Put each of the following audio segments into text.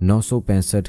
965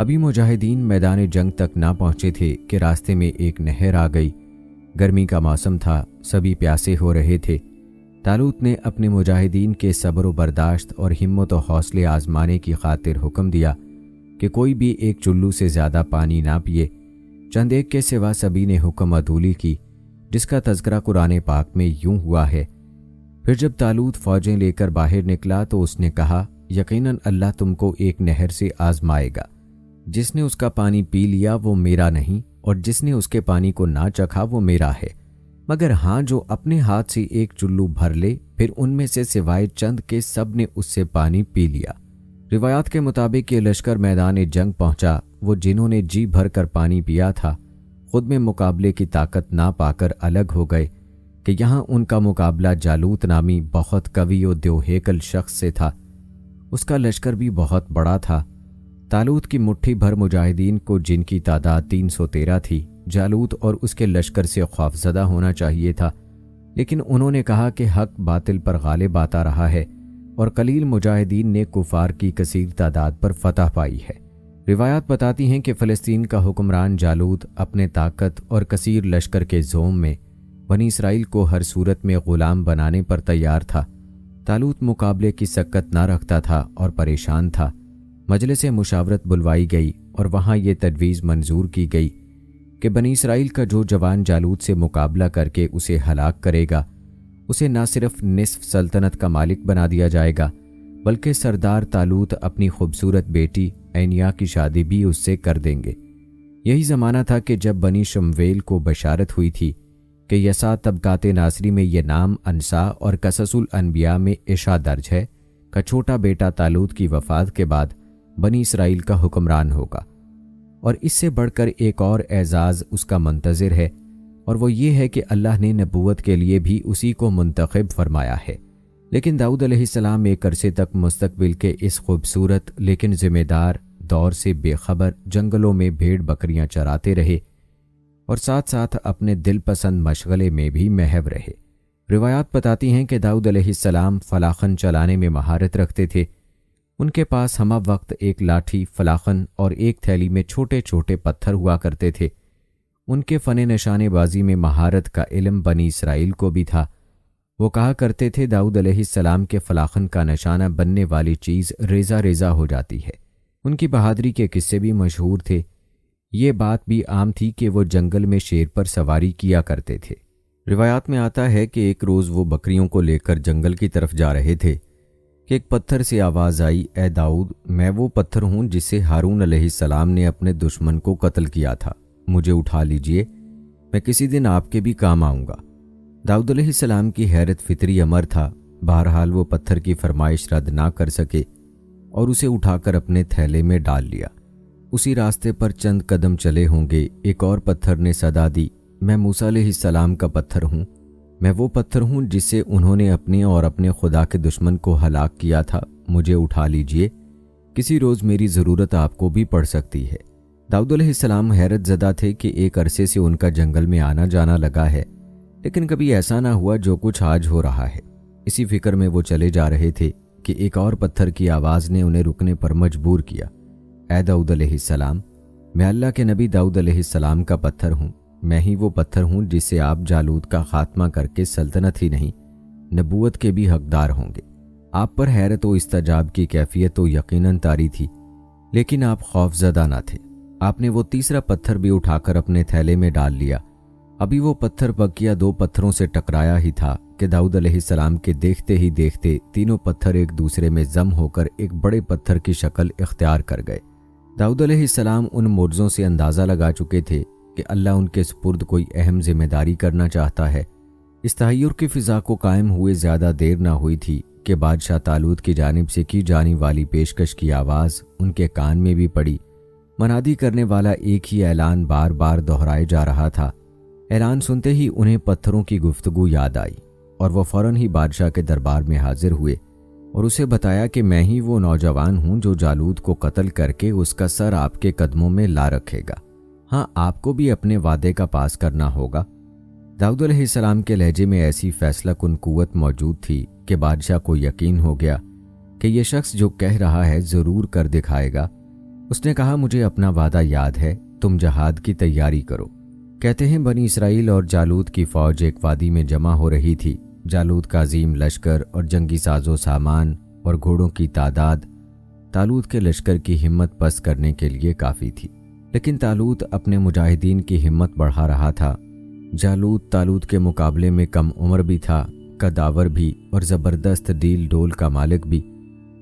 ابھی مجاہدین میدان جنگ تک نہ پہنچے تھے کہ راستے میں ایک نہر آ گئی۔ گرمی کا موسم تھا، سبھی پیاسے ہو رہے تھے۔ طالوت نے اپنے مجاہدین کے صبر و برداشت اور ہمت و حوصلے آزمانے کی خاطر حکم دیا کہ کوئی بھی ایک چلو سے زیادہ پانی نہ پیے۔ چند ایک کے سوا سبھی نے حکم عدولی کی، جس کا تذکرہ قرآن پاک میں یوں ہوا ہے۔ پھر جب طالوت فوجیں لے کر باہر نکلا تو اس نے کہا، یقیناً اللہ تم کو ایک نہر سے آزمائے گا۔ جس نے اس کا پانی پی لیا وہ میرا نہیں، اور جس نے اس کے پانی کو نہ چکھا وہ میرا ہے، مگر ہاں جو اپنے ہاتھ سے ایک چلو بھر لے، پھر ان میں سے سوائے چند کے سب نے اس سے پانی پی لیا۔ روایات کے مطابق یہ لشکر میدان جنگ پہنچا، وہ جنہوں نے جی بھر کر پانی پیا تھا خود میں مقابلے کی طاقت نہ پا کر الگ ہو گئے کہ یہاں ان کا مقابلہ جالوت نامی بہت قوی و دیوہیکل شخص سے تھا۔ اس کا لشکر بھی بہت بڑا تھا۔ طالوت کی مٹھی بھر مجاہدین کو، جن کی تعداد 313 تھی، جالوت اور اس کے لشکر سے خوفزدہ ہونا چاہیے تھا، لیکن انہوں نے کہا کہ حق باطل پر غالب آتا رہا ہے اور قلیل مجاہدین نے کفار کی کثیر تعداد پر فتح پائی ہے۔ روایات بتاتی ہیں کہ فلسطین کا حکمران جالوت اپنے طاقت اور کثیر لشکر کے زوم میں بنی اسرائیل کو ہر صورت میں غلام بنانے پر تیار تھا۔ طالوت مقابلے کی سکت نہ رکھتا تھا اور پریشان تھا۔ مجلس مشاورت بلوائی گئی اور وہاں یہ تجویز منظور کی گئی کہ بنی اسرائیل کا جو جوان جالوت سے مقابلہ کر کے اسے ہلاک کرے گا، اسے نہ صرف نصف سلطنت کا مالک بنا دیا جائے گا، بلکہ سردار طالوت اپنی خوبصورت بیٹی عینیا کی شادی بھی اس سے کر دیں گے۔ یہی زمانہ تھا کہ جب بنی شمویل کو بشارت ہوئی تھی کہ یسع طبقات ناصری میں یہ نام انسا اور قصص الانبیاء میں عشاء درج ہے کا چھوٹا بیٹا طالوت کی وفات کے بعد بنی اسرائیل کا حکمران ہوگا، اور اس سے بڑھ کر ایک اور اعزاز اس کا منتظر ہے، اور وہ یہ ہے کہ اللہ نے نبوت کے لیے بھی اسی کو منتخب فرمایا ہے۔ لیکن داؤد علیہ السلام ایک عرصے تک مستقبل کے اس خوبصورت لیکن ذمہ دار دور سے بے خبر جنگلوں میں بھیڑ بکریاں چراتے رہے اور ساتھ ساتھ اپنے دل پسند مشغلے میں بھی محو رہے۔ روایات بتاتی ہیں کہ داؤد علیہ السلام فلاخن چلانے میں مہارت رکھتے تھے۔ ان کے پاس ہمہ وقت ایک لاٹھی، فلاخن اور ایک تھیلی میں چھوٹے چھوٹے پتھر ہوا کرتے تھے۔ ان کے فن نشانے بازی میں مہارت کا علم بنی اسرائیل کو بھی تھا۔ وہ کہا کرتے تھے، داؤد علیہ السلام کے فلاخن کا نشانہ بننے والی چیز ریزہ ریزہ ہو جاتی ہے۔ ان کی بہادری کے قصے بھی مشہور تھے۔ یہ بات بھی عام تھی کہ وہ جنگل میں شیر پر سواری کیا کرتے تھے۔ روایات میں آتا ہے کہ ایک روز وہ بکریوں کو لے کر جنگل کی طرف جا رہے تھے کہ ایک پتھر سے آواز آئی، اے داؤد، میں وہ پتھر ہوں جس سے ہارون علیہ السلام نے اپنے دشمن کو قتل کیا تھا، مجھے اٹھا لیجئے، میں کسی دن آپ کے بھی کام آؤں گا۔ داؤد علیہ السلام کی حیرت فطری امر تھا، بہرحال وہ پتھر کی فرمائش رد نہ کر سکے اور اسے اٹھا کر اپنے تھیلے میں ڈال لیا۔ اسی راستے پر چند قدم چلے ہوں گے، ایک اور پتھر نے صدا دی، میں موسیٰ علیہ السلام کا پتھر ہوں، میں وہ پتھر ہوں جس سے انہوں نے اپنے اور اپنے خدا کے دشمن کو ہلاک کیا تھا، مجھے اٹھا لیجئے، کسی روز میری ضرورت آپ کو بھی پڑ سکتی ہے۔ داؤد علیہ السلام حیرت زدہ تھے کہ ایک عرصے سے ان کا جنگل میں آنا جانا لگا ہے، لیکن کبھی ایسا نہ ہوا جو کچھ آج ہو رہا ہے۔ اسی فکر میں وہ چلے جا رہے تھے کہ ایک اور پتھر کی آواز نے انہیں رکنے پر مجبور کیا۔ اے داؤد علیہ السلام، میں اللہ کے نبی داؤد علیہ السلام کا پتھر ہوں، میں ہی وہ پتھر ہوں جس سے آپ جالوت کا خاتمہ کر کے سلطنت ہی نہیں، نبوت کے بھی حقدار ہوں گے۔ آپ پر حیرت و استعجاب کی کیفیت تو یقیناً طاری تھی، لیکن آپ خوف زدہ نہ تھے۔ آپ نے وہ تیسرا پتھر بھی اٹھا کر اپنے تھیلے میں ڈال لیا۔ ابھی وہ پتھر بقیہ دو پتھروں سے ٹکرایا ہی تھا کہ داؤد علیہ السلام کے دیکھتے ہی دیکھتے تینوں پتھر ایک دوسرے میں ضم ہو کر ایک بڑے پتھر کی شکل اختیار کر گئے۔ داؤد علیہ السلام ان معجزوں سے اندازہ لگا چکے تھے کہ اللہ ان کے سپرد کوئی اہم ذمہ داری کرنا چاہتا ہے۔ اس تحیر کی فضا کو قائم ہوئے زیادہ دیر نہ ہوئی تھی کہ بادشاہ طالوت کی جانب سے کی جانے والی پیشکش کی آواز ان کے کان میں بھی پڑی۔ منادی کرنے والا ایک ہی اعلان بار بار دہرائے جا رہا تھا۔ اعلان سنتے ہی انہیں پتھروں کی گفتگو یاد آئی اور وہ فوراً ہی بادشاہ کے دربار میں حاضر ہوئے اور اسے بتایا کہ میں ہی وہ نوجوان ہوں جو جالوت کو قتل کر کے اس کا سر آپ کے قدموں میں لا رکھے گا۔ ہاں، آپ کو بھی اپنے وعدے کا پاس کرنا ہوگا۔ داؤد علیہ السلام کے لہجے میں ایسی فیصلہ کن قوت موجود تھی کہ بادشاہ کو یقین ہو گیا کہ یہ شخص جو کہہ رہا ہے ضرور کر دکھائے گا۔ اس نے کہا مجھے اپنا وعدہ یاد ہے، تم جہاد کی تیاری کرو۔ کہتے ہیں بنی اسرائیل اور جالوت کی فوج ایک وادی میں جمع ہو رہی تھی۔ جالوت کا عظیم لشکر اور جنگی ساز و سامان اور گھوڑوں کی تعداد طالوت کے لشکر کی ہمت پست کرنے کے لیے کافی تھی، لیکن طالوت اپنے مجاہدین کی ہمت بڑھا رہا تھا۔ جالوت طالوت کے مقابلے میں کم عمر بھی تھا، قداور بھی اور زبردست ڈیل ڈول کا مالک بھی۔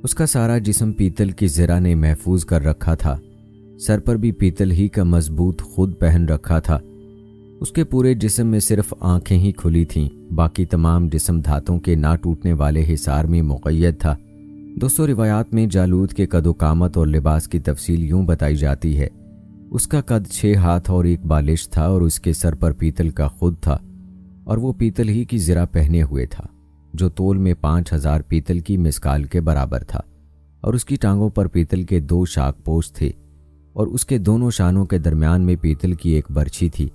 اس کا سارا جسم پیتل کی زرہ نے محفوظ کر رکھا تھا، سر پر بھی پیتل ہی کا مضبوط خود پہن رکھا تھا۔ اس کے پورے جسم میں صرف آنکھیں ہی کھلی تھیں، باقی تمام جسم دھاتوں کے نہ ٹوٹنے والے حصار میں مقید تھا۔ دوستو، روایات میں جالوت کے قد و قامت اور لباس کی تفصیل یوں بتائی جاتی ہے۔ اس کا قد 6 ہاتھ اور 1 بالش تھا اور اس کے سر پر پیتل کا خود تھا اور وہ پیتل ہی کی زرہ پہنے ہوئے تھا جو تول میں 5000 پیتل کی مسکال کے برابر تھا، اور اس کی ٹانگوں پر پیتل کے 2 شاک پوش تھے اور اس کے دونوں شانوں کے درمیان میں پیتل کی ایک برچھی تھی۔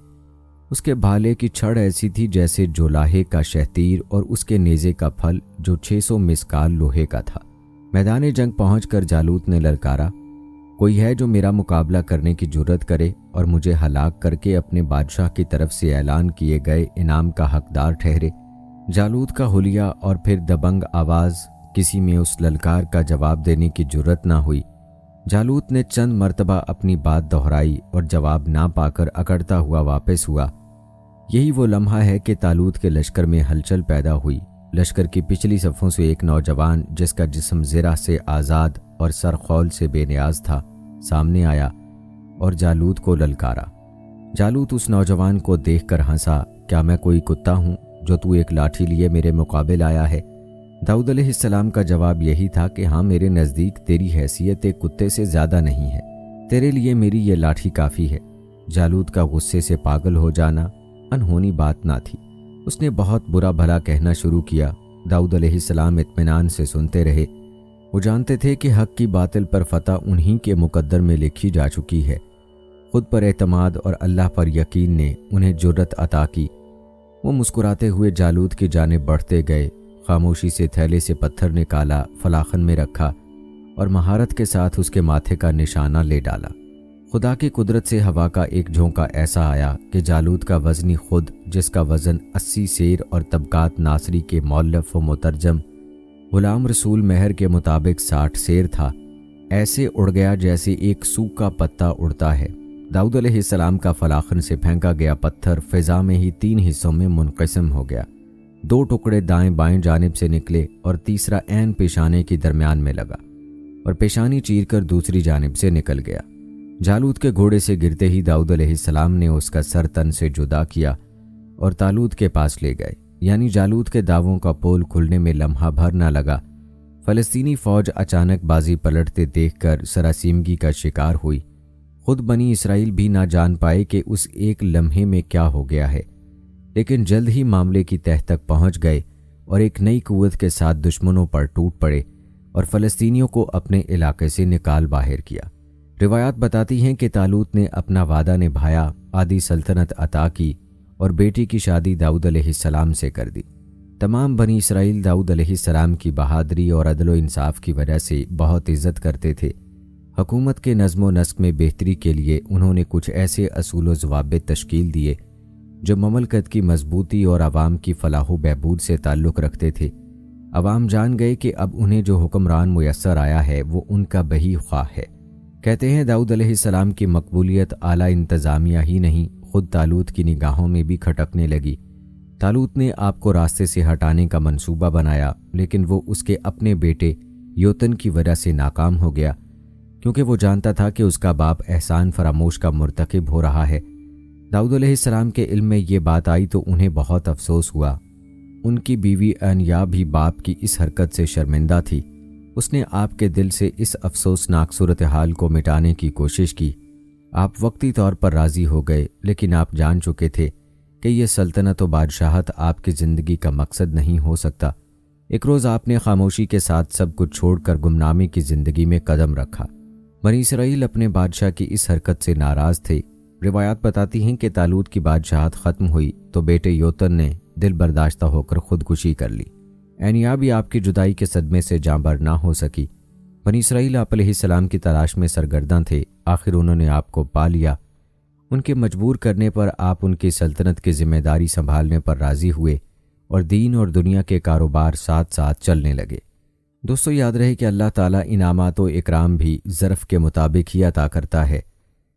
اس کے بھالے کی چھڑ ایسی تھی جیسے جولاہے کا شہتیر اور اس کے نیزے کا پھل جو 600 مسکال لوہے کا تھا۔ میدان جنگ پہنچ کر جالوت نے للکارا، کوئی ہے جو میرا مقابلہ کرنے کی جرت کرے اور مجھے ہلاک کر کے اپنے بادشاہ کی طرف سے اعلان کیے گئے انعام کا حقدار ٹھہرے؟ جالوت کا حلیہ اور پھر دبنگ آواز، کسی میں اس للکار کا جواب دینے کی جرت نہ ہوئی۔ جالوت نے چند مرتبہ اپنی بات دہرائی اور جواب نہ پا کر اکڑتا ہوا واپس ہوا۔ یہی وہ لمحہ ہے کہ طالوت کے لشکر میں ہلچل پیدا ہوئی۔ لشکر کی پچھلی صفوں سے ایک نوجوان جس کا جسم زرہ سے آزاد اور سر خول سے بے نیاز تھا سامنے آیا اور جالوت کو للکارا۔ جالوت اس نوجوان کو دیکھ کر ہنسا، کیا میں کوئی کتا ہوں جو تو ایک لاٹھی لیے میرے مقابل آیا ہے؟ داؤد علیہ السلام کا جواب یہی تھا کہ ہاں، میرے نزدیک تیری حیثیت ایک کتے سے زیادہ نہیں ہے، تیرے لیے میری یہ لاٹھی کافی ہے۔ جالوت کا غصے سے پاگل ہو جانا انہونی بات نہ تھی۔ اس نے بہت برا بھلا کہنا شروع کیا۔ داؤد علیہ السلام اطمینان سے سنتے رہے۔ وہ جانتے تھے کہ حق کی باطل پر فتح انہی کے مقدر میں لکھی جا چکی ہے۔ خود پر اعتماد اور اللہ پر یقین نے انہیں جرت عطا کی۔ وہ مسکراتے ہوئے جالوت کی جانب بڑھتے گئے، خاموشی سے تھیلے سے پتھر نکالا، فلاخن میں رکھا اور مہارت کے ساتھ اس کے ماتھے کا نشانہ لے ڈالا۔ خدا کی قدرت سے ہوا کا ایک جھونکا ایسا آیا کہ جالوت کا وزنی خود، جس کا وزن 80 سیر اور طبقات ناصری کے مؤلف و مترجم غلام رسول مہر کے مطابق 60 سیر تھا، ایسے اڑ گیا جیسے ایک سوکھا پتا اڑتا ہے۔ داؤد علیہ السلام کا فلاخن سے پھینکا گیا پتھر فضا میں ہی 3 حصوں میں منقسم ہو گیا۔ 2 ٹکڑے دائیں بائیں جانب سے نکلے اور تیسرا عین پیشانے کی درمیان میں لگا اور پیشانی چیر کر دوسری جانب سے نکل گیا۔ جالوت کے گھوڑے سے گرتے ہی داؤد علیہ السلام نے اس کا سر تن سے جدا کیا اور طالوت کے پاس لے گئے، یعنی جالوت کے داووں کا پول کھلنے میں لمحہ بھر نہ لگا۔ فلسطینی فوج اچانک بازی پلٹتے دیکھ کر سراسیمگی کا شکار ہوئی۔ خود بنی اسرائیل بھی نہ جان پائے کہ اس ایک لمحے میں کیا ہو گیا ہے، لیکن جلد ہی معاملے کی تہہ تک پہنچ گئے اور ایک نئی قوت کے ساتھ دشمنوں پر ٹوٹ پڑے اور فلسطینیوں کو اپنے علاقے سے نکال باہر کیا۔ روایات بتاتی ہیں کہ طالوت نے اپنا وعدہ نبھایا، آدھی سلطنت عطا کی اور بیٹی کی شادی داؤد علیہ السلام سے کر دی۔ تمام بنی اسرائیل داؤد علیہ السلام کی بہادری اور عدل و انصاف کی وجہ سے بہت عزت کرتے تھے۔ حکومت کے نظم و نسق میں بہتری کے لیے انہوں نے کچھ ایسے اصول و ضوابط تشکیل دیے جو مملکت کی مضبوطی اور عوام کی فلاح و بہبود سے تعلق رکھتے تھے۔ عوام جان گئے کہ اب انہیں جو حکمران میسر آیا ہے وہ ان کا بہی خواہ ہے۔ کہتے ہیں داؤد علیہ السلام کی مقبولیت اعلیٰ انتظامیہ ہی نہیں، خود طالوت کی نگاہوں میں بھی کھٹکنے لگی۔ طالوت نے آپ کو راستے سے ہٹانے کا منصوبہ بنایا، لیکن وہ اس کے اپنے بیٹے یوتن کی وجہ سے ناکام ہو گیا، کیونکہ وہ جانتا تھا کہ اس کا باپ احسان فراموش کا مرتکب ہو رہا ہے۔ داؤد علیہ السلام کے علم میں یہ بات آئی تو انہیں بہت افسوس ہوا۔ ان کی بیوی انیا بھی باپ کی اس حرکت سے شرمندہ تھی۔ اس نے آپ کے دل سے اس افسوسناک صورتحال کو مٹانے کی کوشش کی۔ آپ وقتی طور پر راضی ہو گئے، لیکن آپ جان چکے تھے کہ یہ سلطنت و بادشاہت آپ کی زندگی کا مقصد نہیں ہو سکتا۔ ایک روز آپ نے خاموشی کے ساتھ سب کچھ چھوڑ کر گمنامی کی زندگی میں قدم رکھا۔ بنی اسرائیل اپنے بادشاہ کی اس حرکت سے ناراض تھے۔ روایات بتاتی ہیں کہ طالوت کی بادشاہت ختم ہوئی تو بیٹے یوتن نے دل برداشتہ ہو کر خودکشی کر لی۔ اینیا بھی آپ کی جدائی کے صدمے سے جاں بر نہ ہو سکی۔ بنی اسرائیل آپ علیہ السلام کی تلاش میں سرگرداں تھے، آخر انہوں نے آپ کو پا لیا۔ ان کے مجبور کرنے پر آپ ان کی سلطنت کی ذمہ داری سنبھالنے پر راضی ہوئے اور دین اور دنیا کے کاروبار ساتھ ساتھ چلنے لگے۔ دوستو یاد رہے کہ اللہ تعالیٰ انعامات و اکرام بھی ظرف کے مطابق ہی عطا کرتا ہے۔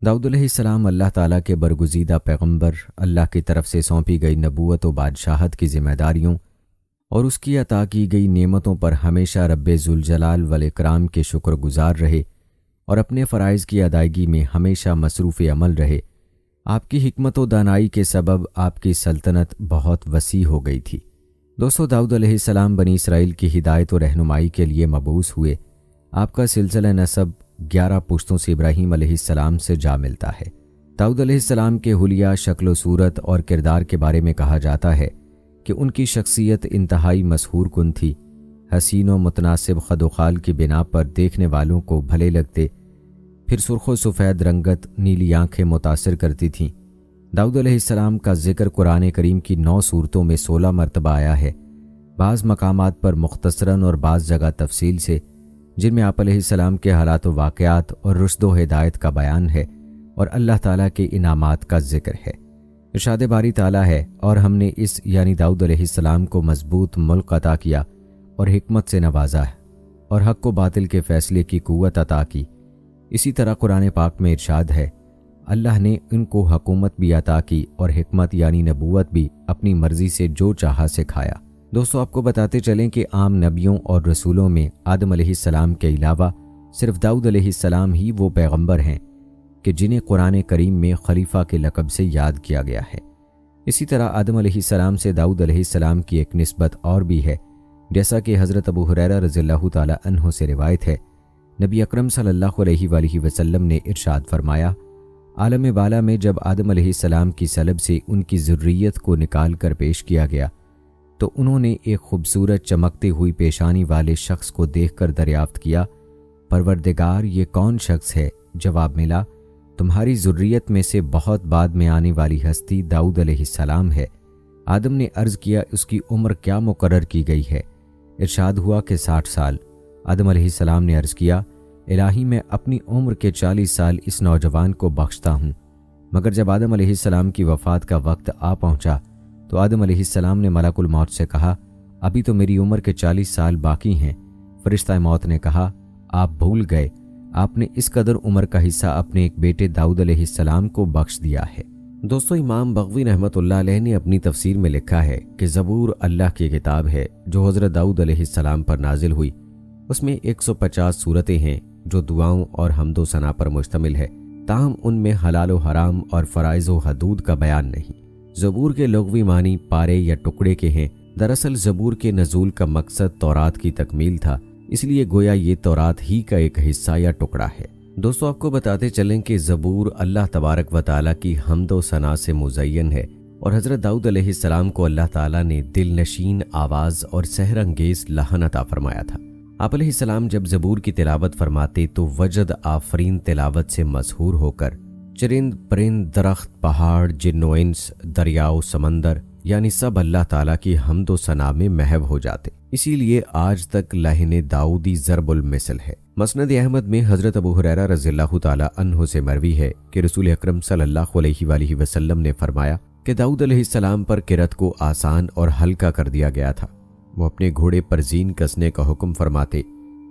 داؤد علیہ السلام اللہ تعالیٰ کے برگزیدہ پیغمبر، اللہ کی طرف سے سونپی گئی نبوت و بادشاہت کی ذمہ داریوں اور اس کی عطا کی گئی نعمتوں پر ہمیشہ رب ذوالجلال والاکرام کے شکر گزار رہے اور اپنے فرائض کی ادائیگی میں ہمیشہ مصروف عمل رہے۔ آپ کی حکمت و دانائی کے سبب آپ کی سلطنت بہت وسیع ہو گئی تھی۔ دوستو داؤد علیہ السلام بنی اسرائیل کی ہدایت و رہنمائی کے لیے مبعوث ہوئے۔ آپ کا سلسلہ نسب 11 پشتوں سے ابراہیم علیہ السلام سے جا ملتا ہے۔ داؤد علیہ السلام کے حلیہ شکل و صورت اور کردار کے بارے میں کہا جاتا ہے کہ ان کی شخصیت انتہائی مسحور کن تھی، حسین و متناسب خد و خال کی بنا پر دیکھنے والوں کو بھلے لگتے، پھر سرخ و سفید رنگت نیلی آنکھیں متاثر کرتی تھیں۔ داؤد علیہ السلام کا ذکر قرآن کریم کی 9 سورتوں میں 16 مرتبہ آیا ہے، بعض مقامات پر مختصراً اور بعض جگہ تفصیل سے، جن میں آپ علیہ السلام کے حالات و واقعات اور رشد و ہدایت کا بیان ہے اور اللہ تعالیٰ کے انعامات کا ذکر ہے۔ ارشاد باری تعالیٰ ہے، اور ہم نے اس یعنی داؤد علیہ السلام کو مضبوط ملک عطا کیا اور حکمت سے نوازا ہے اور حق و باطل کے فیصلے کی قوت عطا کی۔ اسی طرح قرآن پاک میں ارشاد ہے، اللہ نے ان کو حکومت بھی عطا کی اور حکمت یعنی نبوت بھی اپنی مرضی سے جو چاہا سکھایا۔ دوستو آپ کو بتاتے چلیں کہ عام نبیوں اور رسولوں میں آدم علیہ السلام کے علاوہ صرف داؤد علیہ السلام ہی وہ پیغمبر ہیں کہ جنہیں قرآن کریم میں خلیفہ کے لقب سے یاد کیا گیا ہے۔ اسی طرح آدم علیہ السلام سے داؤد علیہ السلام کی ایک نسبت اور بھی ہے، جیسا کہ حضرت ابو ہریرہ رضی اللہ تعالی عنہ سے روایت ہے، نبی اکرم صلی اللہ علیہ وآلہ وسلم نے ارشاد فرمایا، عالم بالا میں جب آدم علیہ السلام کی سلب سے ان کی ذریت کو نکال کر پیش کیا گیا تو انہوں نے ایک خوبصورت چمکتی ہوئی پیشانی والے شخص کو دیکھ کر دریافت کیا، پروردگار یہ کون شخص ہے؟ جواب ملا، تمہاری ذریت میں سے بہت بعد میں آنے والی ہستی داؤد علیہ السلام ہے۔ آدم نے عرض کیا، اس کی عمر کیا مقرر کی گئی ہے؟ ارشاد ہوا کہ 60 سال۔ آدم علیہ السلام نے عرض کیا، الہی میں اپنی عمر کے 40 سال اس نوجوان کو بخشتا ہوں۔ مگر جب آدم علیہ السلام کی وفات کا وقت آ پہنچا تو آدم علیہ السلام نے ملک الموت سے کہا، ابھی تو میری عمر کے 40 سال باقی ہیں۔ فرشتہ موت نے کہا، آپ بھول گئے، آپ نے اس قدر عمر کا حصہ اپنے ایک بیٹے داؤد علیہ السلام کو بخش دیا ہے۔ دوستو امام بغوی رحمۃ اللہ علیہ نے اپنی تفسیر میں لکھا ہے کہ زبور اللہ کی کتاب ہے جو حضرت داؤد علیہ السلام پر نازل ہوئی۔ اس میں 150 سورتیں ہیں جو دعاؤں اور حمد و ثنا پر مشتمل ہے، تاہم ان میں حلال و حرام اور فرائض و حدود کا بیان نہیں۔ زبور کے لغوی معنی پارے یا ٹکڑے کے ہیں۔ دراصل زبور کے نزول کا مقصد تورات کی تکمیل تھا، اس لیے گویا یہ تورات ہی کا ایک حصہ یا ٹکڑا ہے۔ دوستو آپ کو بتاتے چلیں کہ زبور اللہ تبارک و تعالیٰ کی حمد و ثنا سے مزین ہے، اور حضرت داؤد علیہ السلام کو اللہ تعالیٰ نے دل نشین آواز اور سحر انگیز لحن عطا فرمایا تھا۔ آپ علیہ السلام جب زبور کی تلاوت فرماتے تو وجد آفرین تلاوت سے مسحور ہو کر چرند پرند درخت پہاڑ جن و انس دریا و سمندر یعنی سب اللہ تعالیٰ کی حمد و ثنا میں محو ہو جاتے۔ اسی لیے آج تک لحن داؤدی ضرب المثل ہے۔ مسند احمد میں حضرت ابو ہریرہ رضی اللہ تعالی عنہ سے مروی ہے کہ رسول اکرم صلی اللہ علیہ وآلہ وسلم نے فرمایا کہ داؤد علیہ السلام پر قرأت کو آسان اور ہلکا کر دیا گیا تھا۔ وہ اپنے گھوڑے پر زین کسنے کا حکم فرماتے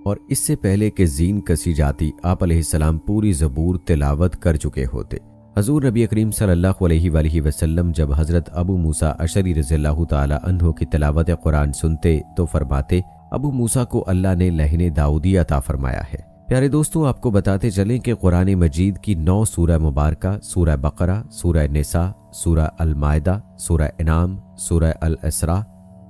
اور اس سے پہلے کہ زین کسی جاتی آپ علیہ السلام پوری زبور تلاوت کر چکے ہوتے۔ حضور نبی کریم صلی اللہ علیہ وآلہ وسلم جب حضرت ابو موسیٰ اشعری رضی اللہ تعالی عنہ کی تلاوت قرآن سنتے تو فرماتے، ابو موسیٰ کو اللہ نے لحن داؤدی عطا فرمایا ہے۔ پیارے دوستو آپ کو بتاتے چلیں کہ قرآن مجید کی 9 سورہ مبارکہ، سورہ بقرہ، سورہ نساء، سورہ المائدہ، سورہ انعام، سورہ الاسراء،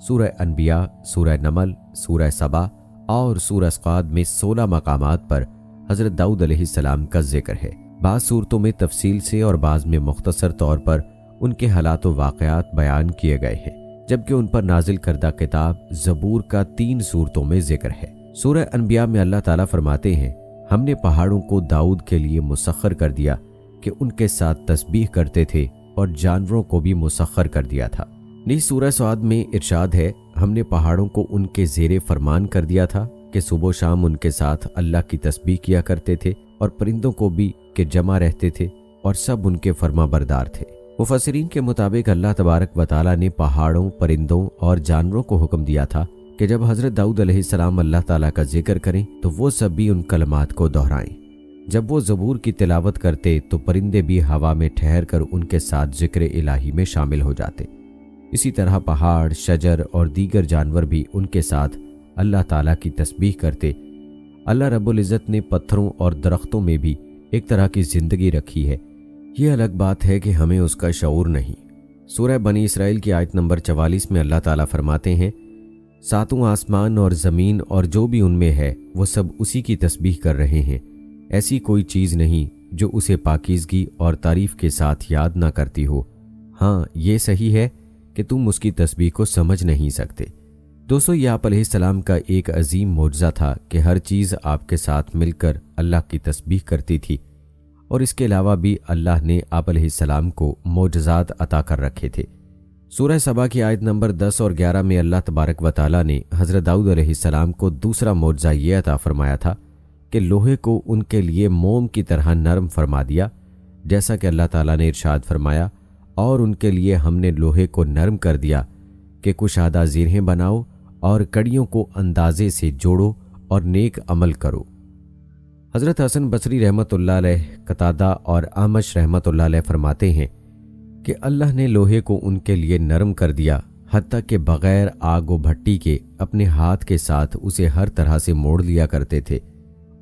سورہ انبیاء، سورہ نمل، سورہ سبا اور سورہ صاد میں 16 مقامات پر حضرت داؤد علیہ السلام کا ذکر ہے۔ بعض صورتوں میں تفصیل سے اور بعض میں مختصر طور پر ان کے حالات و واقعات بیان کیے گئے ہیں، جبکہ ان پر نازل کردہ کتاب زبور کا 3 صورتوں میں ذکر ہے۔ سورہ انبیاء میں اللہ تعالیٰ فرماتے ہیں، ہم نے پہاڑوں کو داؤد کے لیے مسخر کر دیا کہ ان کے ساتھ تسبیح کرتے تھے اور جانوروں کو بھی مسخر کر دیا تھا۔ نیز سورہ صاد میں ارشاد ہے، ہم نے پہاڑوں کو ان کے زیر فرمان کر دیا تھا کہ صبح و شام ان کے ساتھ اللہ کی تسبیح کیا کرتے تھے اور پرندوں کو بھی کہ جمع رہتے تھے اور سب ان کے فرما بردار تھے۔ مفسرین کے مطابق اللہ تبارک و تعالیٰ نے پہاڑوں، پرندوں اور جانوروں کو حکم دیا تھا کہ جب حضرت داؤد علیہ السلام اللہ تعالیٰ کا ذکر کریں تو وہ سب بھی ان کلمات کو دہرائیں۔ جب وہ زبور کی تلاوت کرتے تو پرندے بھی ہوا میں ٹھہر کر ان کے ساتھ ذکر الہی میں شامل ہو جاتے۔ اسی طرح پہاڑ، شجر اور دیگر جانور بھی ان کے ساتھ اللہ تعالیٰ کی تسبیح کرتے۔ اللہ رب العزت نے پتھروں اور درختوں میں بھی ایک طرح کی زندگی رکھی ہے، یہ الگ بات ہے کہ ہمیں اس کا شعور نہیں۔ سورہ بنی اسرائیل کی آیت نمبر 44 میں اللہ تعالیٰ فرماتے ہیں، ساتوں آسمان اور زمین اور جو بھی ان میں ہے وہ سب اسی کی تسبیح کر رہے ہیں، ایسی کوئی چیز نہیں جو اسے پاکیزگی اور تعریف کے ساتھ یاد نہ کرتی ہو۔ ہاں، یہ صحیح ہے کہ تم اس کی تسبیح کو سمجھ نہیں سکتے۔ دوستو، یہ آپ علیہ السلام کا ایک عظیم معجزہ تھا کہ ہر چیز آپ کے ساتھ مل کر اللہ کی تسبیح کرتی تھی، اور اس کے علاوہ بھی اللہ نے آپ علیہ السلام کو معجزات عطا کر رکھے تھے۔ سورہ سبا کی آیت نمبر 10 اور 11 میں اللہ تبارک و تعالیٰ نے حضرت داؤد علیہ السلام کو دوسرا معجزہ یہ عطا فرمایا تھا کہ لوہے کو ان کے لیے موم کی طرح نرم فرما دیا، جیسا کہ اللہ تعالیٰ نے ارشاد فرمایا، اور ان کے لیے ہم نے لوہے کو نرم کر دیا کہ کشادہ زیرہیں بناؤ اور کڑیوں کو اندازے سے جوڑو اور نیک عمل کرو۔ حضرت حسن بصری رحمۃ اللہ علیہ، قتادہ اور اعمش رحمۃ اللہ علیہ فرماتے ہیں کہ اللہ نے لوہے کو ان کے لیے نرم کر دیا، حتیٰ کہ بغیر آگ و بھٹی کے اپنے ہاتھ کے ساتھ اسے ہر طرح سے موڑ لیا کرتے تھے۔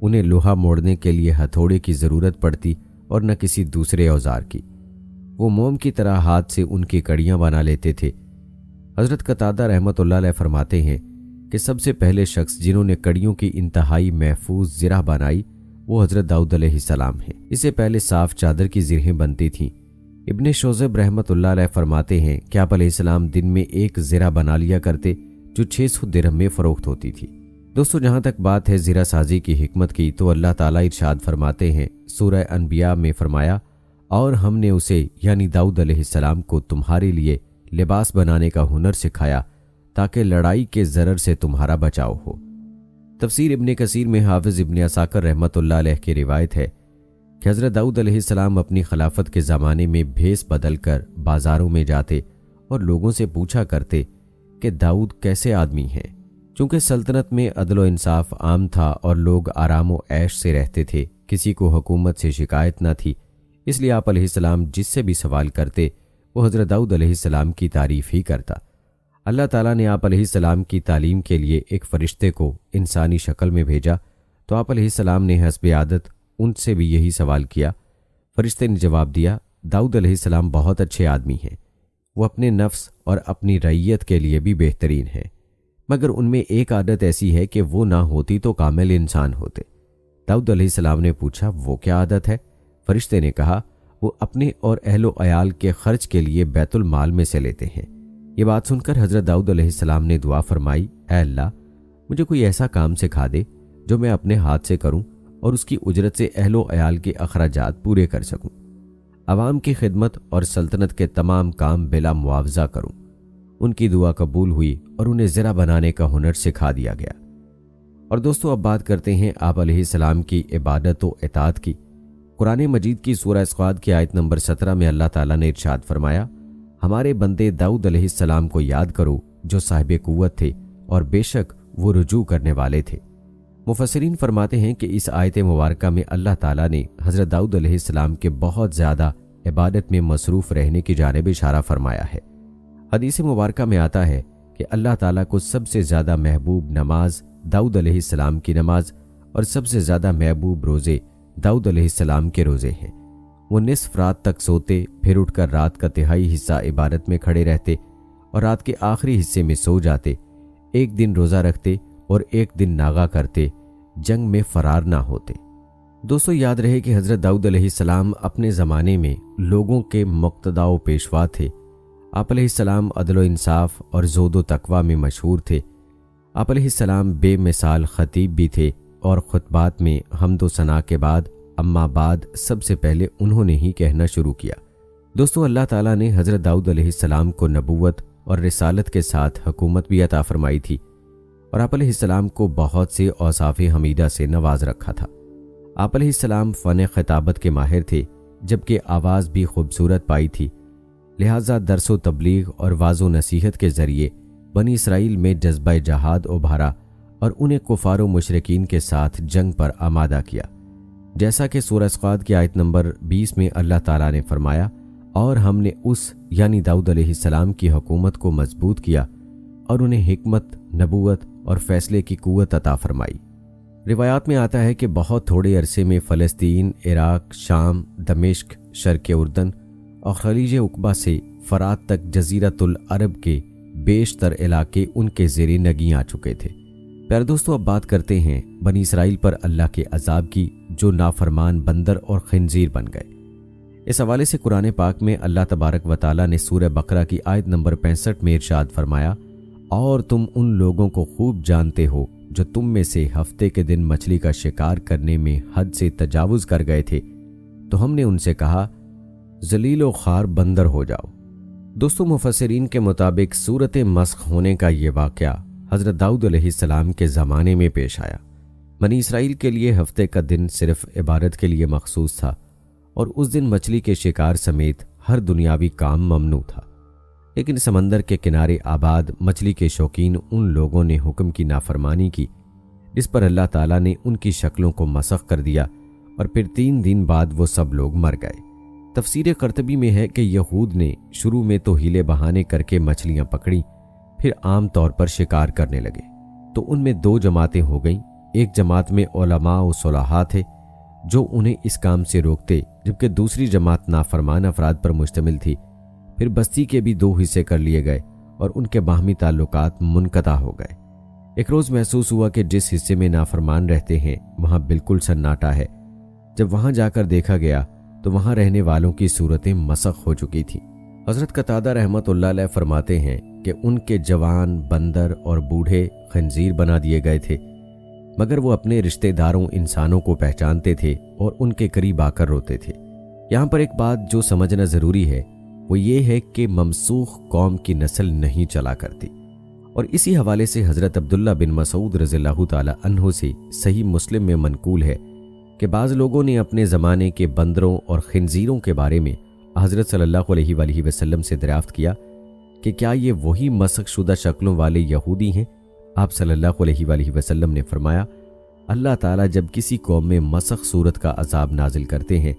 انہیں لوہا موڑنے کے لیے ہتھوڑے کی ضرورت پڑتی اور نہ کسی دوسرے اوزار کی۔ وہ موم کی طرح ہاتھ سے ان کی کڑیاں بنا لیتے تھے۔ حضرت قتادہ رحمۃ اللہ علیہ فرماتے ہیں کہ سب سے پہلے شخص جنہوں نے کڑیوں کی انتہائی محفوظ زرہ بنائی وہ حضرت داؤد علیہ السلام ہیں۔ اس سے پہلے صاف چادر کی زرہیں بنتی تھیں۔ ابن شوذب رحمۃ اللہ علیہ فرماتے ہیں کہ آپ علیہ السلام دن میں ایک زرہ بنا لیا کرتے جو 600 درہم میں فروخت ہوتی تھی۔ دوستو، جہاں تک بات ہے زرہ سازی کی حکمت کی، تو اللہ تعالیٰ ارشاد فرماتے ہیں، سورہ انبیاء میں فرمایا، اور ہم نے اسے یعنی داؤد علیہ السلام کو تمہارے لیے لباس بنانے کا ہنر سکھایا تاکہ لڑائی کے ضرر سے تمہارا بچاؤ ہو۔ تفسیر ابن کثیر میں حافظ ابن عساکر رحمۃ اللہ علیہ کی روایت ہے کہ حضرت داؤد علیہ السلام اپنی خلافت کے زمانے میں بھیس بدل کر بازاروں میں جاتے اور لوگوں سے پوچھا کرتے کہ داؤد کیسے آدمی ہیں۔ چونکہ سلطنت میں عدل و انصاف عام تھا اور لوگ آرام و عیش سے رہتے تھے، کسی کو حکومت سے شکایت نہ تھی، اس لیے آپ علیہ السلام جس سے بھی سوال کرتے وہ حضرت داؤد علیہ السلام کی تعریف ہی کرتا۔ اللہ تعالیٰ نے آپ علیہ السلام کی تعلیم کے لیے ایک فرشتے کو انسانی شکل میں بھیجا، تو آپ علیہ السلام نے حسب عادت ان سے بھی یہی سوال کیا۔ فرشتے نے جواب دیا، داؤد علیہ السلام بہت اچھے آدمی ہیں، وہ اپنے نفس اور اپنی رعیت کے لیے بھی بہترین ہیں، مگر ان میں ایک عادت ایسی ہے کہ وہ نہ ہوتی تو کامل انسان ہوتے۔ داؤد علیہ السلام نے پوچھا، وہ کیا عادت ہے؟ فرشتے نے کہا، وہ اپنے اور اہل و عیال کے خرچ کے لیے بیت المال میں سے لیتے ہیں۔ یہ بات سن کر حضرت داؤد علیہ السلام نے دعا فرمائی، اے اللہ، مجھے کوئی ایسا کام سکھا دے جو میں اپنے ہاتھ سے کروں اور اس کی اجرت سے اہل و عیال کے اخراجات پورے کر سکوں، عوام کی خدمت اور سلطنت کے تمام کام بلا معاوضہ کروں۔ ان کی دعا قبول ہوئی اور انہیں زرہ بنانے کا ہنر سکھا دیا گیا۔ اور دوستو، اب بات کرتے ہیں آپ علیہ السلام کی عبادت و اطاعت کی۔ قرآن مجید کی سورہ صاد کی آیت نمبر 17 میں اللہ تعالیٰ نے ارشاد فرمایا، ہمارے بندے داؤد علیہ السلام کو یاد کرو جو صاحب قوت تھے اور بے شک وہ رجوع کرنے والے تھے۔ مفسرین فرماتے ہیں کہ اس آیت مبارکہ میں اللہ تعالیٰ نے حضرت داؤد علیہ السلام کے بہت زیادہ عبادت میں مصروف رہنے کی جانب اشارہ فرمایا ہے۔ حدیث مبارکہ میں آتا ہے کہ اللہ تعالیٰ کو سب سے زیادہ محبوب نماز داؤد علیہ السلام کی نماز اور سب سے زیادہ محبوب روزے داؤد علیہ السلام کے روزے ہیں۔ وہ نصف رات تک سوتے، پھر اٹھ کر رات کا تہائی حصہ عبادت میں کھڑے رہتے اور رات کے آخری حصے میں سو جاتے، ایک دن روزہ رکھتے اور ایک دن ناغہ کرتے، جنگ میں فرار نہ ہوتے۔ دوستو، یاد رہے کہ حضرت داؤد علیہ السلام اپنے زمانے میں لوگوں کے مقتدا و پیشوا تھے۔ آپ علیہ السلام عدل و انصاف اور زہد و تقوی میں مشہور تھے۔ آپ علیہ السلام بے مثال خطیب بھی تھے اور خطبات میں حمد و ثنا کے بعد اما بعد سب سے پہلے انہوں نے ہی کہنا شروع کیا۔ دوستو، اللہ تعالیٰ نے حضرت داؤد علیہ السلام کو نبوت اور رسالت کے ساتھ حکومت بھی عطا فرمائی تھی۔ اور آپ علیہ السلام کو بہت سے اوصاف حمیدہ سے نواز رکھا تھا۔ آپ علیہ السلام فن خطابت کے ماہر تھے، جبکہ آواز بھی خوبصورت پائی تھی، لہٰذا درس و تبلیغ اور واعظ و نصیحت کے ذریعے بنی اسرائیل میں جذبہ جہاد ابھارا اور انہیں کفار و مشرکین کے ساتھ جنگ پر آمادہ کیا، جیسا کہ سورہ صاد کی آیت نمبر 20 میں اللہ تعالیٰ نے فرمایا، اور ہم نے اس یعنی داؤد علیہ السلام کی حکومت کو مضبوط کیا اور انہیں حکمت، نبوت اور فیصلے کی قوت عطا فرمائی۔ روایات میں آتا ہے کہ بہت تھوڑے عرصے میں فلسطین، عراق، شام، دمشق، شرق اردن اور خلیج عقبہ سے فرات تک جزیرۃ العرب کے بیشتر علاقے ان کے زیر نگیں آ چکے تھے۔ پیارے دوستو، اب بات کرتے ہیں بنی اسرائیل پر اللہ کے عذاب کی، جو نافرمان بندر اور خنزیر بن گئے۔ اس حوالے سے قرآن پاک میں اللہ تبارک و تعالیٰ نے سورہ بقرہ کی آیت نمبر 65 میں ارشاد فرمایا، اور تم ان لوگوں کو خوب جانتے ہو جو تم میں سے ہفتے کے دن مچھلی کا شکار کرنے میں حد سے تجاوز کر گئے تھے، تو ہم نے ان سے کہا ذلیل و خوار بندر ہو جاؤ۔ دوستو، مفسرین کے مطابق صورت مسخ ہونے کا یہ واقعہ حضرت داؤد علیہ السلام کے زمانے میں پیش آیا۔ بنی اسرائیل کے لیے ہفتے کا دن صرف عبادت کے لیے مخصوص تھا، اور اس دن مچھلی کے شکار سمیت ہر دنیاوی کام ممنوع تھا۔ لیکن سمندر کے کنارے آباد مچھلی کے شوقین ان لوگوں نے حکم کی نافرمانی کی، جس پر اللہ تعالیٰ نے ان کی شکلوں کو مسخ کر دیا، اور پھر 3 دن بعد وہ سب لوگ مر گئے۔ تفسیر قرطبی میں ہے کہ یہود نے شروع میں تو ہیلے بہانے کر کے مچھلیاں پکڑیں، پھر عام طور پر شکار کرنے لگے، تو ان میں 2 جماعتیں ہو گئیں۔ ایک جماعت میں علماء و صلحاء تھے جو انہیں اس کام سے روکتے، جبکہ دوسری جماعت نافرمان افراد پر مشتمل تھی۔ پھر بستی کے بھی 2 حصے کر لیے گئے اور ان کے باہمی تعلقات منقطع ہو گئے۔ ایک روز محسوس ہوا کہ جس حصے میں نافرمان رہتے ہیں وہاں بالکل سناٹا ہے۔ جب وہاں جا کر دیکھا گیا تو وہاں رہنے والوں کی صورتیں مسخ ہو چکی تھیں۔ حضرت قتادہ رحمۃ اللہ علیہ فرماتے ہیں کہ ان کے جوان بندر اور بوڑھے خنزیر بنا دیے گئے تھے، مگر وہ اپنے رشتہ داروں انسانوں کو پہچانتے تھے اور ان کے قریب آ کر روتے تھے۔ یہاں پر ایک بات جو سمجھنا ضروری ہے وہ یہ ہے کہ ممسوخ قوم کی نسل نہیں چلا کرتی، اور اسی حوالے سے حضرت عبداللہ بن مسعود رضی اللہ تعالی عنہ سے صحیح مسلم میں منقول ہے کہ بعض لوگوں نے اپنے زمانے کے بندروں اور خنزیروں کے بارے میں حضرت صلی اللہ علیہ وآلہ وسلم سے دریافت کیا کہ کیا یہ وہی مسخ شدہ شکلوں والے یہودی ہیں؟ آپ صلی اللہ علیہ وآلہ وسلم نے فرمایا، اللہ تعالیٰ جب کسی قوم میں مسخ صورت کا عذاب نازل کرتے ہیں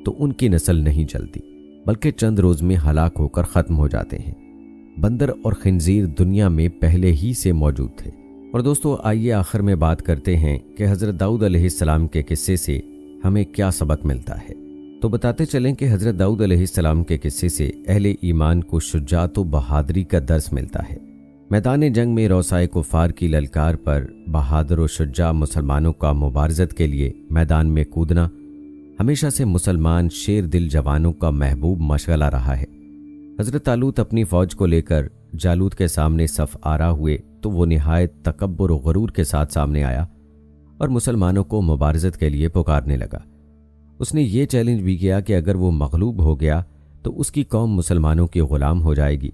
تو ان کی نسل نہیں چلتی، بلکہ چند روز میں ہلاک ہو کر ختم ہو جاتے ہیں۔ بندر اور خنزیر دنیا میں پہلے ہی سے موجود تھے۔ اور دوستو، آئیے آخر میں بات کرتے ہیں کہ حضرت داؤد علیہ السلام کے قصے سے ہمیں کیا سبق ملتا ہے۔ تو بتاتے چلیں کہ حضرت داؤد علیہ السلام کے قصے سے اہل ایمان کو شجاعت و بہادری کا درس ملتا ہے۔ میدان جنگ میں روسائے کفار کی للکار پر بہادر و شجاع مسلمانوں کا مبارزت کے لیے میدان میں کودنا ہمیشہ سے مسلمان شیر دل جوانوں کا محبوب مشغلہ رہا ہے۔ حضرت طالوت اپنی فوج کو لے کر جالوت کے سامنے صف آرا ہوئے تو وہ نہایت تکبر و غرور کے ساتھ سامنے آیا اور مسلمانوں کو مبارزت کے لیے پکارنے لگا۔ اس نے یہ چیلنج بھی کیا کہ اگر وہ مغلوب ہو گیا تو اس کی قوم مسلمانوں کی غلام ہو جائے گی،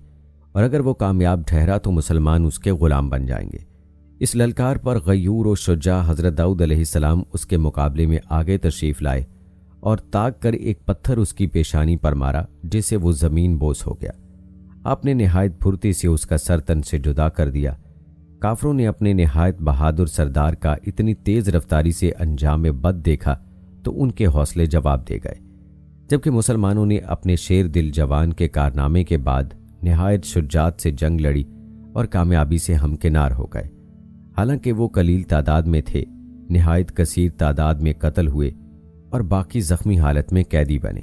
اور اگر وہ کامیاب ٹھہرا تو مسلمان اس کے غلام بن جائیں گے۔ اس للکار پر غیور و شجاع حضرت داؤد علیہ السلام اس کے مقابلے میں آگے تشریف لائے اور تاک کر ایک پتھر اس کی پیشانی پر مارا، جس سے وہ زمین بوس ہو گیا۔ آپ نے نہایت پھرتی سے اس کا سر تن سے جدا کر دیا۔ کافروں نے اپنے نہایت بہادر سردار کا اتنی تیز رفتاری سے انجام بد دیکھا تو ان کے حوصلے جواب دے گئے، جبکہ مسلمانوں نے اپنے شیر دل جوان کے کارنامے کے بعد نہایت شجاعت سے جنگ لڑی اور کامیابی سے ہمکنار ہو گئے۔ حالانکہ وہ قلیل تعداد میں تھے، نہایت کثیر تعداد میں قتل ہوئے اور باقی زخمی حالت میں قیدی بنے۔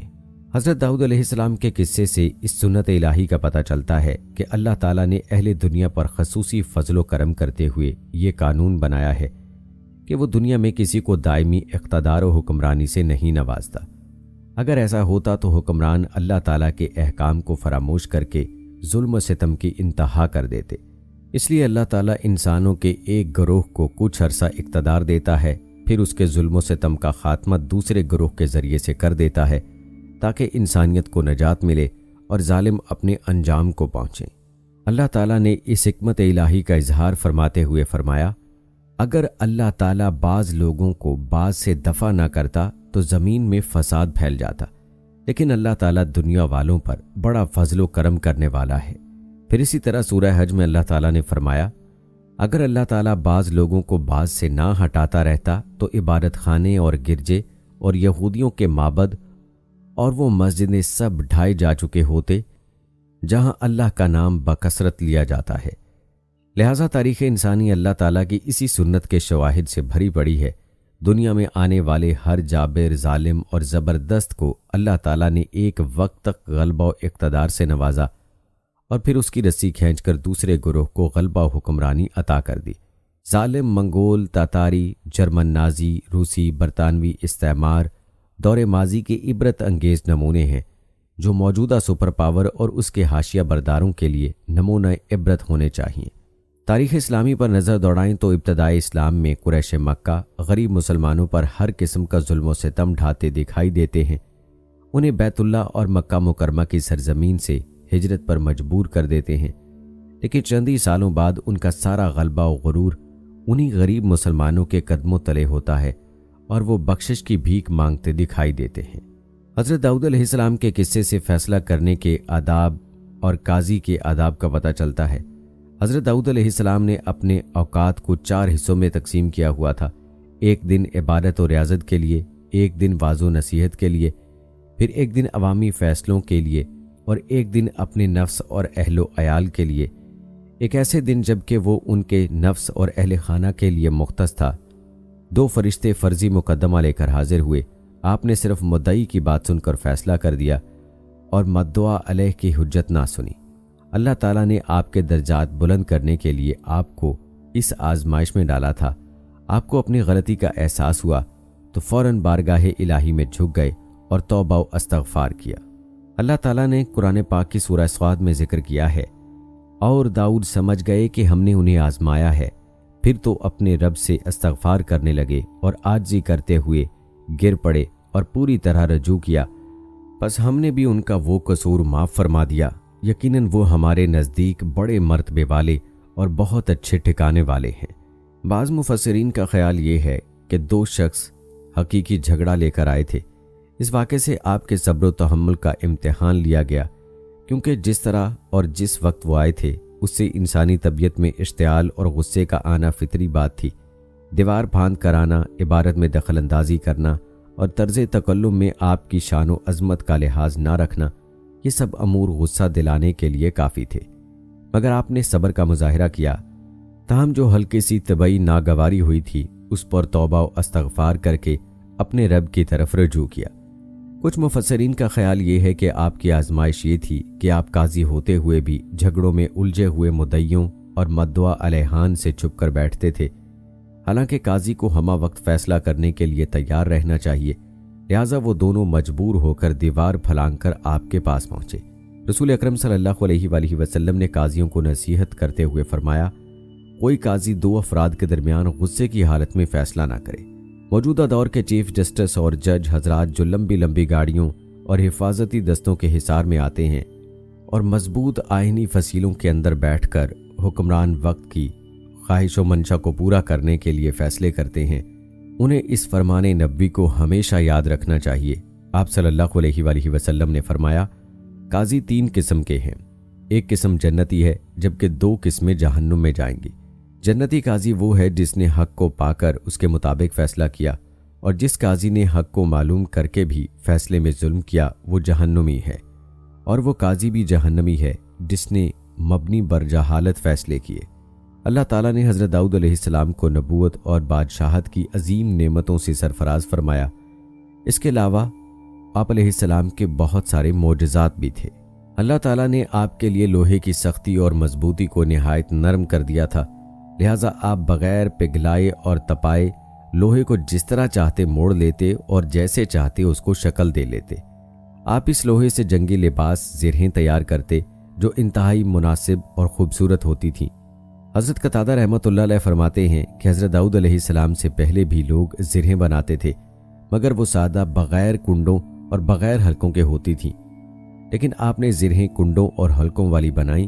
حضرت داؤد علیہ السلام کے قصے سے اس سنت الہی کا پتہ چلتا ہے کہ اللہ تعالیٰ نے اہل دنیا پر خصوصی فضل و کرم کرتے ہوئے یہ قانون بنایا ہے کہ وہ دنیا میں کسی کو دائمی اقتدار و حکمرانی سے نہیں نوازتا۔ اگر ایسا ہوتا تو حکمران اللہ تعالیٰ کے احکام کو فراموش کر کے ظلم و ستم کی انتہا کر دیتے۔ اس لیے اللہ تعالیٰ انسانوں کے ایک گروہ کو کچھ عرصہ اقتدار دیتا ہے، پھر اس کے ظلم و ستم کا خاتمہ دوسرے گروہ کے ذریعے سے کر دیتا ہے تاکہ انسانیت کو نجات ملے اور ظالم اپنے انجام کو پہنچیں۔ اللہ تعالیٰ نے اس حکمت الہی کا اظہار فرماتے ہوئے فرمایا، اگر اللہ تعالیٰ بعض لوگوں کو بعض سے دفع نہ کرتا تو زمین میں فساد پھیل جاتا، لیکن اللہ تعالیٰ دنیا والوں پر بڑا فضل و کرم کرنے والا ہے۔ پھر اسی طرح سورہ حج میں اللہ تعالیٰ نے فرمایا، اگر اللہ تعالیٰ بعض لوگوں کو بعض سے نہ ہٹاتا رہتا تو عبادت خانے اور گرجے اور یہودیوں کے معبد اور وہ مسجدیں سب ڈھائے جا چکے ہوتے جہاں اللہ کا نام بکثرت لیا جاتا ہے۔ لہٰذا تاریخ انسانی اللہ تعالیٰ کی اسی سنت کے شواہد سے بھری پڑی ہے۔ دنیا میں آنے والے ہر جابر، ظالم اور زبردست کو اللہ تعالیٰ نے ایک وقت تک غلبہ و اقتدار سے نوازا اور پھر اس کی رسی کھینچ کر دوسرے گروہ کو غلبہ و حکمرانی عطا کر دی۔ ظالم منگول، تاتاری، جرمن نازی، روسی، برطانوی استعمار دور ماضی کے عبرت انگیز نمونے ہیں جو موجودہ سپر پاور اور اس کے حاشیہ برداروں کے لیے نمونہ عبرت ہونے چاہیے۔ تاریخ اسلامی پر نظر دوڑائیں تو ابتدائی اسلام میں قریش مکہ غریب مسلمانوں پر ہر قسم کا ظلم و ستم ڈھاتے دکھائی دیتے ہیں، انہیں بیت اللہ اور مکہ مکرمہ کی سرزمین سے ہجرت پر مجبور کر دیتے ہیں، لیکن چند ہی سالوں بعد ان کا سارا غلبہ و غرور انہی غریب مسلمانوں کے قدموں تلے ہوتا ہے اور وہ بخشش کی بھیک مانگتے دکھائی دیتے ہیں۔ حضرت داؤد علیہ السلام کے قصے سے فیصلہ کرنے کے آداب اور قاضی کے آداب کا پتہ چلتا ہے۔ حضرت داؤد علیہ السلام نے اپنے اوقات کو 4 حصوں میں تقسیم کیا ہوا تھا، ایک دن عبادت و ریاضت کے لیے، ایک دن واعظ و نصیحت کے لیے، پھر ایک دن عوامی فیصلوں کے لیے اور ایک دن اپنے نفس اور اہل و عیال کے لیے، ایک ایسے دن جب کہ وہ ان کے نفس اور اہل خانہ کے لیے مختص تھا۔ 2 فرشتے فرضی مقدمہ لے کر حاضر ہوئے، آپ نے صرف مدعی کی بات سن کر فیصلہ کر دیا اور مدعا علیہ کی حجت نہ سنی۔ اللہ تعالیٰ نے آپ کے درجات بلند کرنے کے لیے آپ کو اس آزمائش میں ڈالا تھا۔ آپ کو اپنی غلطی کا احساس ہوا تو فوراً بارگاہ الہی میں جھک گئے اور توبہ و استغفار کیا۔ اللہ تعالیٰ نے قرآن پاک کی سورہ صاد میں ذکر کیا ہے، اور داؤد سمجھ گئے کہ ہم نے انہیں آزمایا ہے، پھر تو اپنے رب سے استغفار کرنے لگے اور عاجزی کرتے ہوئے گر پڑے اور پوری طرح رجوع کیا، پس ہم نے بھی ان کا وہ قصور معاف فرما دیا۔ یقیناً وہ ہمارے نزدیک بڑے مرتبے والے اور بہت اچھے ٹھکانے والے ہیں۔ بعض مفسرین کا خیال یہ ہے کہ 2 شخص حقیقی جھگڑا لے کر آئے تھے۔ اس واقعے سے آپ کے صبر و تحمل کا امتحان لیا گیا، کیونکہ جس طرح اور جس وقت وہ آئے تھے اس سے انسانی طبیعت میں اشتعال اور غصے کا آنا فطری بات تھی۔ دیوار پھاند کر آنا، عبارت میں دخل اندازی کرنا اور طرز تکلم میں آپ کی شان و عظمت کا لحاظ نہ رکھنا، یہ سب امور غصہ دلانے کے لیے کافی تھے، مگر آپ نے صبر کا مظاہرہ کیا۔ تاہم جو ہلکی سی طبعی ناگواری ہوئی تھی اس پر توبہ و استغفار کر کے اپنے رب کی طرف رجوع کیا۔ کچھ مفسرین کا خیال یہ ہے کہ آپ کی آزمائش یہ تھی کہ آپ قاضی ہوتے ہوئے بھی جھگڑوں میں الجھے ہوئے مدعیوں اور مدعا علیہان سے چھپ کر بیٹھتے تھے، حالانکہ قاضی کو ہمہ وقت فیصلہ کرنے کے لیے تیار رہنا چاہیے۔ لہٰذا وہ دونوں مجبور ہو کر دیوار پھلانگ کر آپ کے پاس پہنچے۔ رسول اکرم صلی اللہ علیہ وآلہ وسلم نے قاضیوں کو نصیحت کرتے ہوئے فرمایا، کوئی قاضی 2 افراد کے درمیان غصے کی حالت میں فیصلہ نہ کرے۔ موجودہ دور کے چیف جسٹس اور جج حضرات جو لمبی لمبی گاڑیوں اور حفاظتی دستوں کے حصار میں آتے ہیں اور مضبوط آئینی فصیلوں کے اندر بیٹھ کر حکمران وقت کی خواہش و منشا کو پورا کرنے کے لیے فیصلے کرتے ہیں، انہیں اس فرمان نبوی کو ہمیشہ یاد رکھنا چاہیے۔ آپ صلی اللہ علیہ وآلہ وسلم نے فرمایا، قاضی 3 قسم کے ہیں، ایک قسم جنتی ہے جبکہ 2 قسمیں جہنم میں جائیں گی۔ جنتی قاضی وہ ہے جس نے حق کو پا کر اس کے مطابق فیصلہ کیا، اور جس قاضی نے حق کو معلوم کر کے بھی فیصلے میں ظلم کیا وہ جہنمی ہے، اور وہ قاضی بھی جہنمی ہے جس نے مبنی بر جہالت فیصلے کیے۔ اللہ تعالیٰ نے حضرت داؤد علیہ السلام کو نبوت اور بادشاہت کی عظیم نعمتوں سے سرفراز فرمایا۔ اس کے علاوہ آپ علیہ السلام کے بہت سارے معجزات بھی تھے۔ اللہ تعالیٰ نے آپ کے لیے لوہے کی سختی اور مضبوطی کو نہایت نرم کر دیا تھا، لہٰذا آپ بغیر پگھلائے اور تپائے لوہے کو جس طرح چاہتے موڑ لیتے اور جیسے چاہتے اس کو شکل دے لیتے۔ آپ اس لوہے سے جنگی لباس زرہیں تیار کرتے جو انتہائی مناسب اور خوبصورت ہوتی تھیں۔ حضرت قتادہ رحمۃ اللہ علیہ فرماتے ہیں کہ حضرت داؤد علیہ السلام سے پہلے بھی لوگ زرہیں بناتے تھے، مگر وہ سادہ بغیر کنڈوں اور بغیر حلقوں کے ہوتی تھیں، لیکن آپ نے زرہیں کنڈوں اور حلقوں والی بنائیں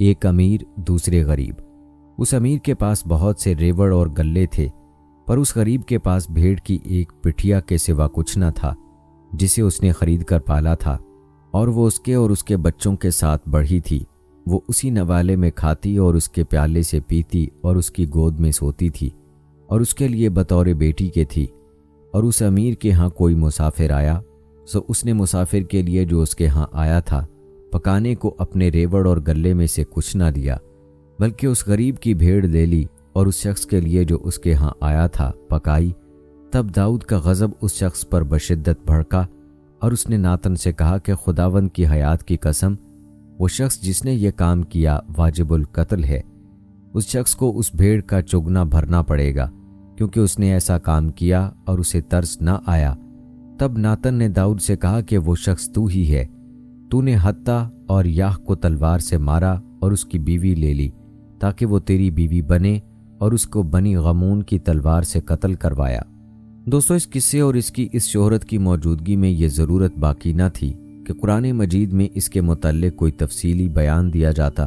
ایک امیر دوسرے غریب۔ اس امیر کے پاس بہت سے ریوڑ اور گلے تھے، پر اس غریب کے پاس بھیڑ کی ایک پٹھیا کے سوا کچھ نہ تھا جسے اس نے خرید کر پالا تھا، اور وہ اس کے اور اس کے بچوں کے ساتھ بڑھی تھی۔ وہ اسی نوالے میں کھاتی اور اس کے پیالے سے پیتی اور اس کی گود میں سوتی تھی، اور اس کے لیے بطور بیٹی کے تھی۔ اور اس امیر کے ہاں کوئی مسافر آیا، سو اس نے مسافر کے لیے جو اس کے ہاں آیا تھا پکانے کو اپنے ریوڑ اور گلے میں سے کچھ نہ دیا، بلکہ اس غریب کی بھیڑ لے لی اور اس شخص کے لیے جو اس کے ہاں آیا تھا پکائی۔ تب داؤد کا غضب اس شخص پر بشدت بھڑکا، اور اس نے ناتن سے کہا کہ خداوند کی حیات کی قسم، وہ شخص جس نے یہ کام کیا واجب القتل ہے۔ اس شخص کو اس بھیڑ کا چگنا بھرنا پڑے گا، کیونکہ اس نے ایسا کام کیا اور اسے ترس نہ آیا۔ تب ناتن نے داؤد سے کہا کہ وہ شخص تو ہی ہے، تو نے حتیٰ اور یاہ کو تلوار سے مارا اور اس کی بیوی لے لی تاکہ وہ تیری بیوی بنے، اور اس کو بنی غمون کی تلوار سے قتل کروایا۔ دوستو، اس قصے اور اس کی اس شہرت کی موجودگی میں یہ ضرورت باقی نہ تھی کہ قرآن مجید میں اس کے متعلق کوئی تفصیلی بیان دیا جاتا۔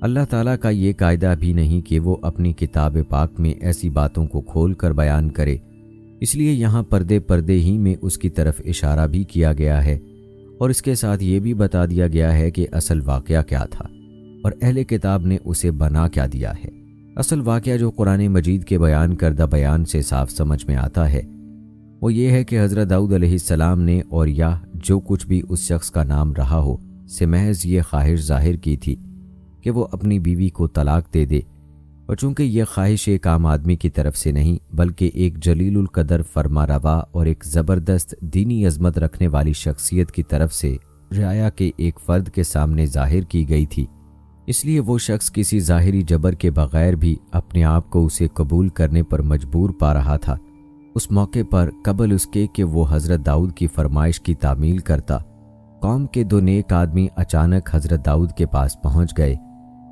اللہ تعالیٰ کا یہ قاعدہ بھی نہیں کہ وہ اپنی کتاب پاک میں ایسی باتوں کو کھول کر بیان کرے، اس لیے یہاں پردے ہی میں اس کی طرف اشارہ بھی کیا گیا ہے، اور اس کے ساتھ یہ بھی بتا دیا گیا ہے کہ اصل واقعہ کیا تھا اور اہل کتاب نے اسے بنا کیا دیا ہے۔ اصل واقعہ جو قرآن مجید کے بیان کردہ بیان سے صاف سمجھ میں آتا ہے وہ یہ ہے کہ حضرت داؤد علیہ السلام نے اور یا جو کچھ بھی اس شخص کا نام رہا ہو سے محض یہ خواہش ظاہر کی تھی کہ وہ اپنی بیوی کو طلاق دے دے، اور چونکہ یہ خواہش ایک عام آدمی کی طرف سے نہیں بلکہ ایک جلیل القدر فرما روا اور ایک زبردست دینی عظمت رکھنے والی شخصیت کی طرف سے رعایا کے ایک فرد کے سامنے ظاہر کی گئی تھی، اس لیے وہ شخص کسی ظاہری جبر کے بغیر بھی اپنے آپ کو اسے قبول کرنے پر مجبور پا رہا تھا۔ اس موقع پر قبل اس کے کہ وہ حضرت داؤد کی فرمائش کی تعمیل کرتا، قوم کے دو نیک آدمی اچانک حضرت داؤد کے پاس پہنچ گئے،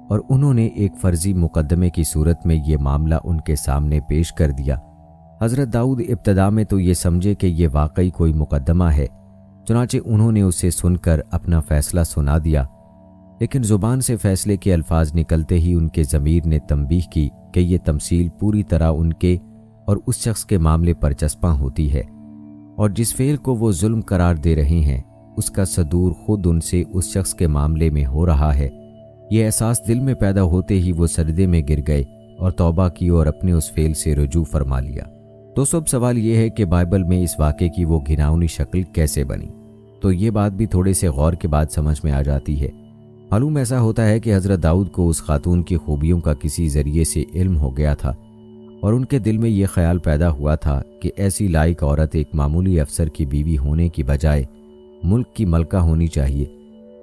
اور انہوں نے ایک فرضی مقدمے کی صورت میں یہ معاملہ ان کے سامنے پیش کر دیا۔ حضرت داؤد ابتدا میں تو یہ سمجھے کہ یہ واقعی کوئی مقدمہ ہے، چنانچہ انہوں نے اسے سن کر اپنا فیصلہ سنا دیا، لیکن زبان سے فیصلے کے الفاظ نکلتے ہی ان کے ضمیر نے تنبیہ کی کہ یہ تمثیل پوری طرح ان کے اور اس شخص کے معاملے پر چسپاں ہوتی ہے، اور جس فعل کو وہ ظلم قرار دے رہے ہیں اس کا صدور خود ان سے اس شخص کے معاملے میں ہو رہا ہے۔ یہ احساس دل میں پیدا ہوتے ہی وہ سجدے میں گر گئے اور توبہ کی اور اپنے اس فعل سے رجوع فرما لیا۔ دوستو، اب سوال یہ ہے کہ بائبل میں اس واقعے کی وہ گھناؤنی شکل کیسے بنی؟ تو یہ بات بھی تھوڑے سے غور کے بعد سمجھ میں آ جاتی ہے۔ معلوم ایسا ہوتا ہے کہ حضرت داؤد کو اس خاتون کی خوبیوں کا کسی ذریعے سے علم ہو گیا تھا، اور ان کے دل میں یہ خیال پیدا ہوا تھا کہ ایسی لائق عورت ایک معمولی افسر کی بیوی ہونے کی بجائے ملک کی ملکہ ہونی چاہیے۔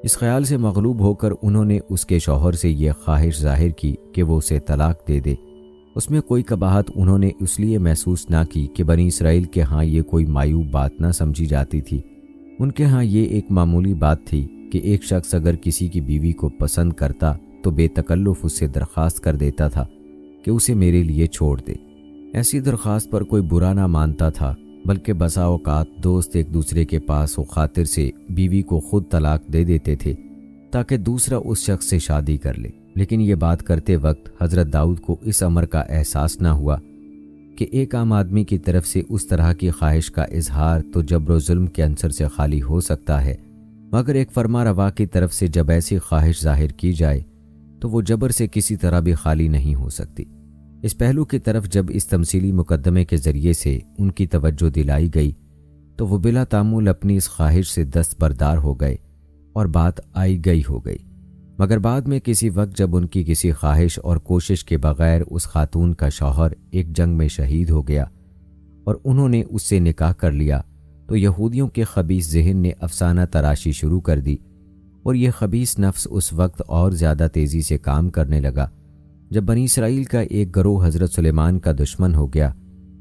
اس خیال سے مغلوب ہو کر انہوں نے اس کے شوہر سے یہ خواہش ظاہر کی کہ وہ اسے طلاق دے دے۔ اس میں کوئی قباحت انہوں نے اس لیے محسوس نہ کی کہ بنی اسرائیل کے ہاں یہ کوئی معیوب بات نہ سمجھی جاتی تھی۔ ان کے ہاں یہ ایک معمولی بات تھی کہ ایک شخص اگر کسی کی بیوی کو پسند کرتا تو بے تکلف اس سے درخواست کر دیتا تھا کہ اسے میرے لیے چھوڑ دے۔ ایسی درخواست پر کوئی برا نہ مانتا تھا، بلکہ بسا اوقات دوست ایک دوسرے کے پاس و خاطر سے بیوی کو خود طلاق دے دیتے تھے تاکہ دوسرا اس شخص سے شادی کر لے۔ لیکن یہ بات کرتے وقت حضرت داؤد کو اس امر کا احساس نہ ہوا کہ ایک عام آدمی کی طرف سے اس طرح کی خواہش کا اظہار تو جبر و ظلم کے عنصر سے خالی ہو سکتا ہے، مگر ایک فرما روا کی طرف سے جب ایسی خواہش ظاہر کی جائے تو وہ جبر سے کسی طرح بھی خالی نہیں ہو سکتی۔ اس پہلو کی طرف جب اس تمثیلی مقدمے کے ذریعے سے ان کی توجہ دلائی گئی تو وہ بلا تعمل اپنی اس خواہش سے دستبردار ہو گئے اور بات آئی گئی ہو گئی۔ مگر بعد میں کسی وقت جب ان کی کسی خواہش اور کوشش کے بغیر اس خاتون کا شوہر ایک جنگ میں شہید ہو گیا اور انہوں نے اس سے نکاح کر لیا تو یہودیوں کے خبیث ذہن نے افسانہ تراشی شروع کر دی، اور یہ خبیث نفس اس وقت اور زیادہ تیزی سے کام کرنے لگا جب بنی اسرائیل کا ایک گروہ حضرت سلیمان کا دشمن ہو گیا۔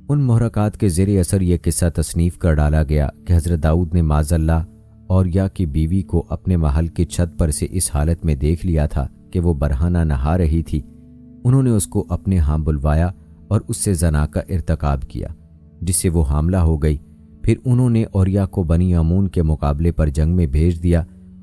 ان محرکات کے زیر اثر یہ قصہ تصنیف کر ڈالا گیا کہ حضرت داؤد نے معاذ اللہ اور یا کی بیوی کو اپنے محل کی چھت پر سے اس حالت میں دیکھ لیا تھا کہ وہ برہنہ نہا رہی تھی۔ انہوں نے اس کو اپنے ہاں بلوایا اور اس سے زنا کا ارتکاب کیا، جس سے وہ حاملہ ہو گئی۔ پھر انہوں نے اوریا کو بنی امون کے مقابلے پر جنگ میں بھیج دیا